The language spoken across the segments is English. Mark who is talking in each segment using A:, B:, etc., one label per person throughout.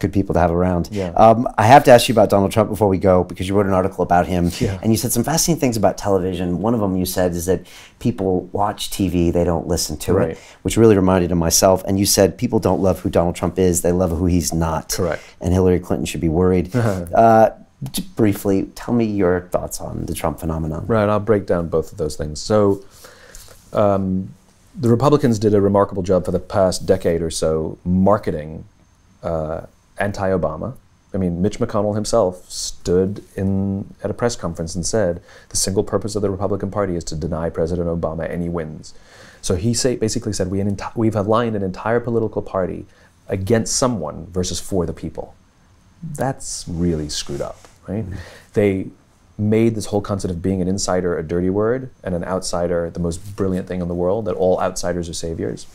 A: good people to have around.
B: Yeah.
A: I have to ask you about Donald Trump before we go, because you wrote an article about him,
B: Yeah.
A: and you said some fascinating things about television. One of them you said is that people watch TV, they don't listen to
B: Right.
A: it, which really reminded of myself. And you said people don't love who Donald Trump is, they love who he's not.
B: Correct.
A: And Hillary Clinton should be worried. Just briefly, tell me your thoughts on the Trump phenomenon.
B: Right, I'll break down both of those things. So the Republicans did a remarkable job for the past decade or so marketing anti-Obama. I mean, Mitch McConnell himself stood at a press conference and said, the single purpose of the Republican Party is to deny President Obama any wins. So he basically said, we've aligned an entire political party against someone versus for the people. That's really screwed up, right? Mm-hmm. They made this whole concept of being an insider a dirty word and an outsider the most brilliant thing in the world, that all outsiders are saviors.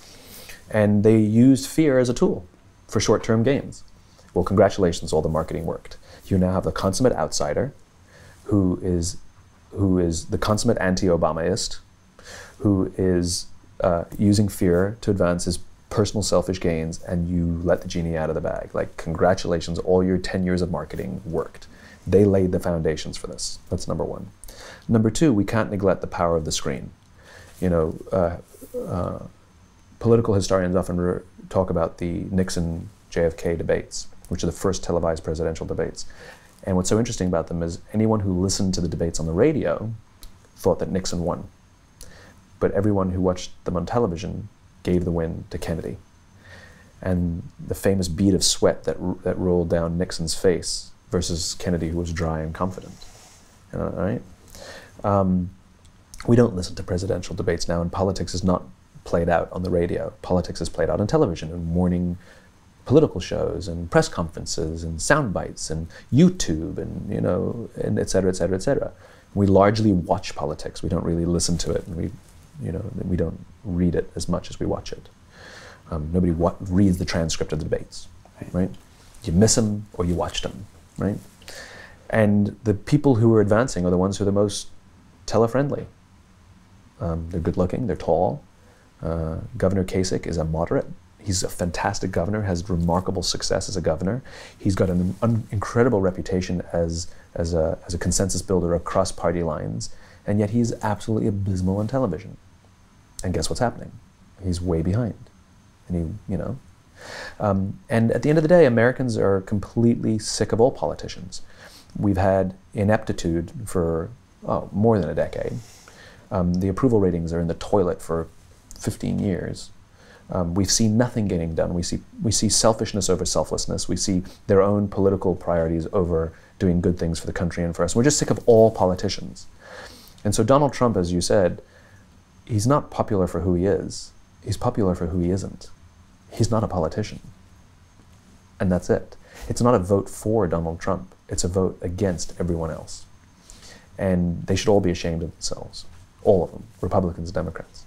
B: And they used fear as a tool for short-term gains. Well, congratulations, all the marketing worked. You now have the consummate outsider who is the consummate anti-Obamaist, who is using fear to advance his personal selfish gains, and you let the genie out of the bag. Like, congratulations, all your 10 years of marketing worked. They laid the foundations for this. That's number one. Number two, we can't neglect the power of the screen. You know, political historians often talk about the Nixon-JFK debates, which are the first televised presidential debates. And what's so interesting about them is anyone who listened to the debates on the radio thought that Nixon won. But everyone who watched them on television gave the win to Kennedy. And the famous bead of sweat that rolled down Nixon's face versus Kennedy, who was dry and confident. Right? We don't listen to presidential debates now, and politics is not played out on the radio. Politics is played out on television and morning political shows and press conferences and sound bites and YouTube and, you know, and et cetera, et cetera, et cetera. We largely watch politics. We don't really listen to it, and we don't read it as much as we watch it. Nobody reads the transcript of the debates, right? You miss them or you watch them, right? And the people who are advancing are the ones who are the most tele-friendly. They're good-looking, they're tall. Governor Kasich is a moderate. He's a fantastic governor, has remarkable success as a governor. He's got an incredible reputation as a consensus builder across party lines, and yet he's absolutely abysmal on television. And guess what's happening? He's way behind. And and at the end of the day, Americans are completely sick of all politicians. We've had ineptitude for more than a decade. The approval ratings are in the toilet for 15 years. We've seen nothing getting done. We see selfishness over selflessness. We see their own political priorities over doing good things for the country and for us. We're just sick of all politicians. And so Donald Trump, as you said, he's not popular for who he is. He's popular for who he isn't. He's not a politician. And that's it. It's not a vote for Donald Trump. It's a vote against everyone else. And they should all be ashamed of themselves. All of them, Republicans, Democrats.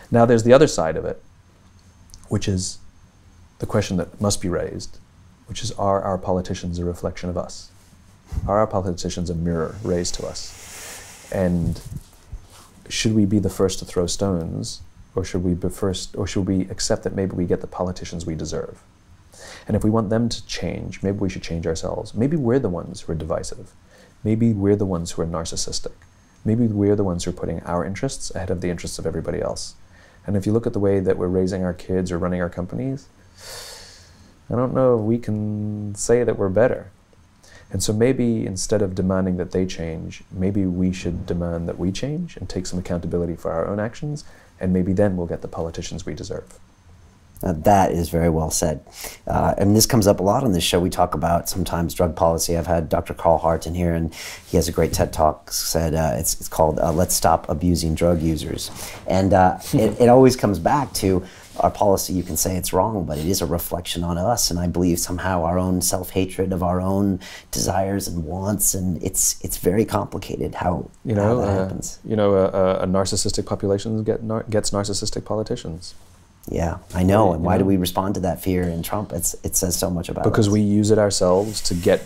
B: Now there's the other side of it, which is the question that must be raised, which is, are our politicians a reflection of us? Are our politicians a mirror raised to us? And should we be the first to throw stones, or should we accept that maybe we get the politicians we deserve? And if we want them to change, maybe we should change ourselves. Maybe we're the ones who are divisive. Maybe we're the ones who are narcissistic. Maybe we're the ones who are putting our interests ahead of the interests of everybody else. And if you look at the way that we're raising our kids or running our companies, I don't know if we can say that we're better. And so maybe instead of demanding that they change, maybe we should demand that we change and take some accountability for our own actions, and maybe then we'll get the politicians we deserve.
A: That is very well said. And this comes up a lot on this show. We talk about sometimes drug policy. I've had Dr. Carl Hart in here, and he has a great TED Talk said, it's called Let's Stop Abusing Drug Users. And it always comes back to our policy. You can say it's wrong, but it is a reflection on us. And I believe somehow our own self-hatred of our own desires and wants, and it's very complicated how that happens.
B: A narcissistic population gets narcissistic politicians.
A: Yeah, I know. And why do we respond to that fear in Trump? It says so much about us.
B: Because we use it ourselves to get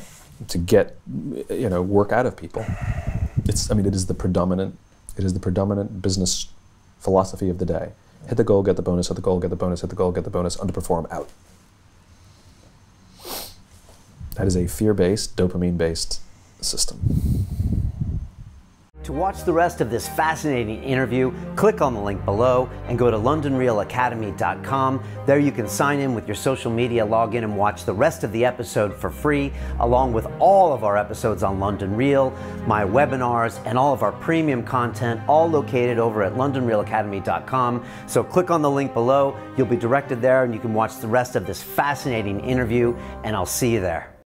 B: work out of people. It is the predominant business philosophy of the day. Hit the goal, get the bonus, hit the goal, get the bonus, hit the goal, get the bonus, underperform, out. That is a fear-based, dopamine-based system.
A: To watch the rest of this fascinating interview, click on the link below and go to londonrealacademy.com. There you can sign in with your social media, log in and watch the rest of the episode for free, along with all of our episodes on London Real, my webinars, and all of our premium content, all located over at londonrealacademy.com. So click on the link below, you'll be directed there and you can watch the rest of this fascinating interview, and I'll see you there.